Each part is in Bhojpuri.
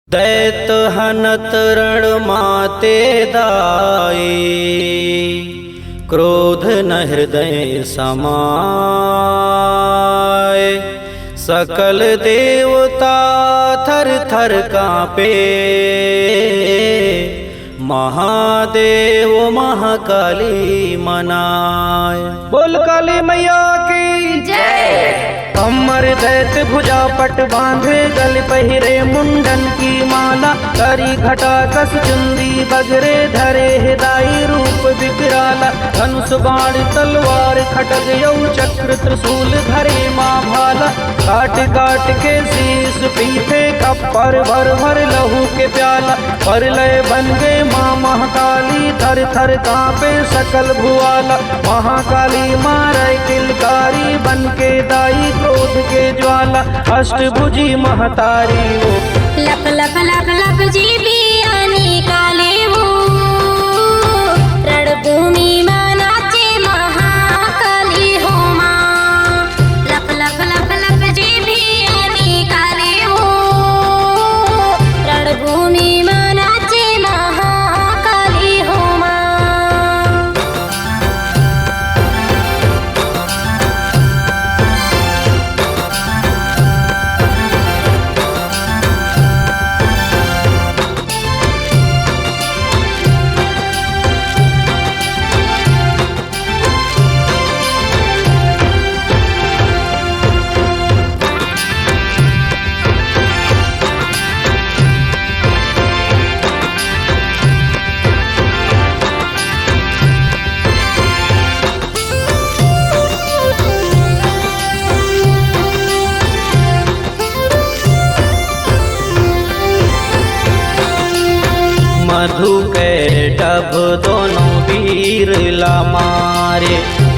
दैत हनत रण माते दाई, क्रोध न हृदय समाए। सकल देवता थर थर कांपे, महादेव महाकाली मनाए। बोल काली मैया की जय। अमर दैत भुजा पट बांधे, गल पहिरे मुंडन की माला। करी घटा कस चुंदी बगरे, धरे हिदाई रूप विकराला। धनुष बाण तलवार खड्ग यौ चक्र त्रिशूल धरे माँ भाला। काट काट के शीश पीठे, कप्पर भर भर लहू के प्याला। परलय बन गए माँ महाकाली, थर थर कांपे सकल भुआला। महाकाली मारै किलकारी, बन के दाई क्रोध के ज्वाला। अष्टभुजी महतारी वो, लप लप लप लप जीवी आनी काले वो। रणभूमि में नाचे महाकाली हो माँ। लप लप लप लप जीवी आनी काले वो। रणभूमि में नाचे महाकाली हो माँ। मधु के टभ दोनों वीर ला मारे।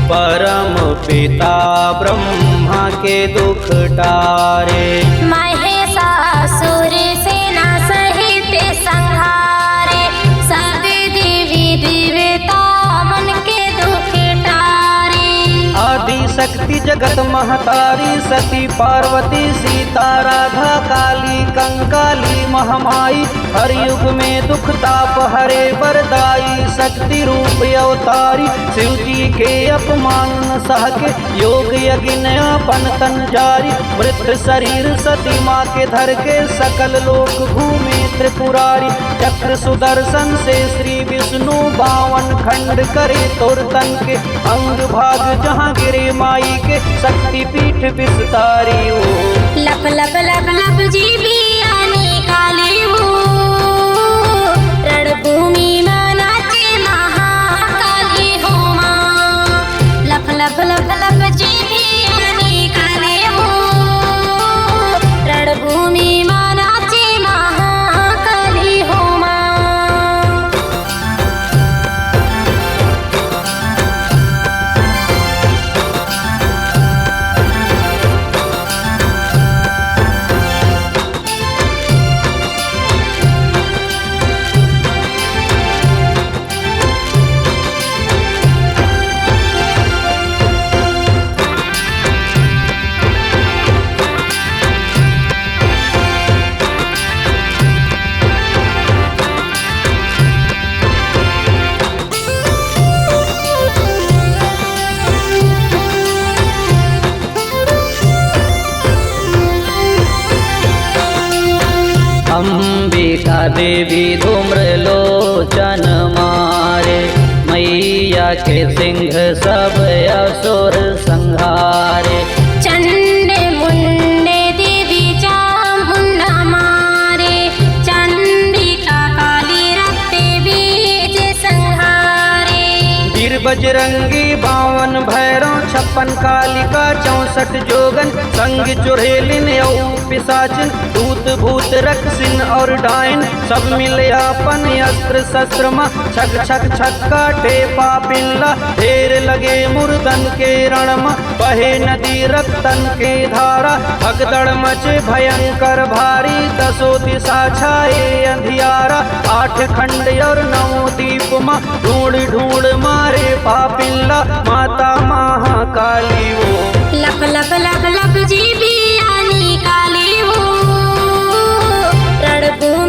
परम पिता ब्रह्मा के दुख टारे। महिषासुर सेना सहित संहारे। सब देवी देवता मन के दुख टारे। आदि शक्ति जगत महतारी, सती पार्वती सीता राधा काली कंकाली महामाई। हर युग में दुख ताप हरे वरदाई, शक्ति रूप अवतारी। शिव जी के अपमान न सह के, योग यज्ञ अपन तन जारी। मृत शरीर सती माँ के धर के, सकल लोक घूमे त्रिपुरारी। चक्र सुदर्शन से श्री विष्णु, 52 खंड करे तोर तन के। अंग भाग जहाँ गिरे माई के, शक्ति पीठ विस्तारी हो। लप लप लप लप जीवी आनी काली वो। रणभूमि में नाचे महाकाली हो माँ। लप लप लप लप जीवी आनी काली वो। रणभूमि में नाचे महाकाली हो माँ। अंबिका देवी धूम्र लोचन मारे। मैया के सिंह सब असुर संहारे। चंड मुंडे देवी चामुंडा मारे। चंडिका काली रखते बीज संहारे। वीर बजरंगी 52 भैरव, 56 कालिका 64 जोगन। संग चुड़ैलिन औ पिशाचिन, दूत भूत रक्षिन और डायन। सब मिले अपन अस्त्र शस्त्र माँ, छक छक छक काटे पापिल्ला। ढेर लगे मुर्दन के रण माँ, बहे नदी रक्तन के धारा। भगदड़ मचे भयंकर भारी, 10 दिशा छाए अंधियारा। 8 खंड और 9 दीप माँ, ढूंढ ढूंढ मारे पापिल्ला। माता महाकाली वो, लप लप लप लप जीवी आनी काली वो। रणभूमि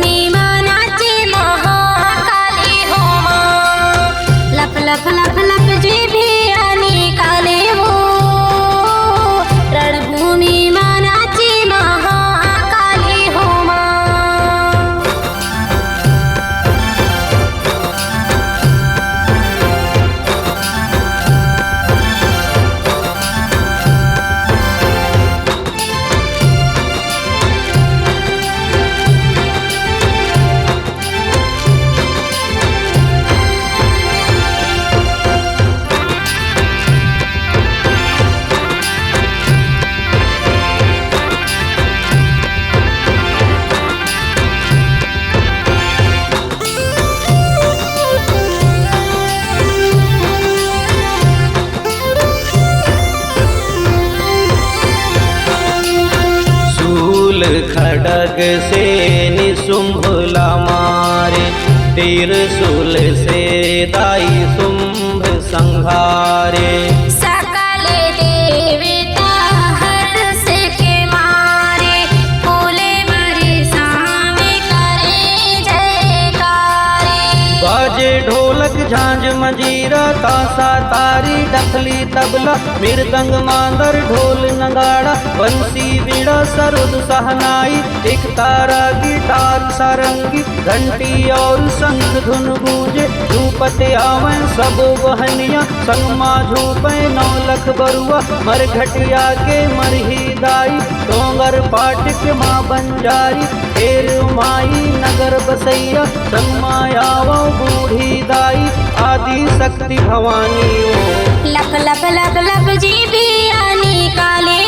खड़ग से निशुंभला मारे, त्रिशूल से दाई शुंभ संहारे। सकल देवता हर्ष के मारे, फूले बरसावे करे जयकारे। बाजे ढोलक झांझ मंजीरा, तासा तारी डफली तबला, मृदंग मांदर ढोल नगाड़ा, बंसी बीड़ा सरुद सहनाई, एक तारा गिटार सारंगी, घंटी और शंख धुन गूंजे। झूपते आवें सब बहनिया, संगमा झूपे नौलख बरुआ, मरघटिया के मरही दाई, डोंगर पाटिक माँ बंजारी, फेर माई नगर बसैया, संगमायावा बूढ़ी दाई, आदि शक्ति भवानी ओ। लप लप लप लप जी भी आनी काले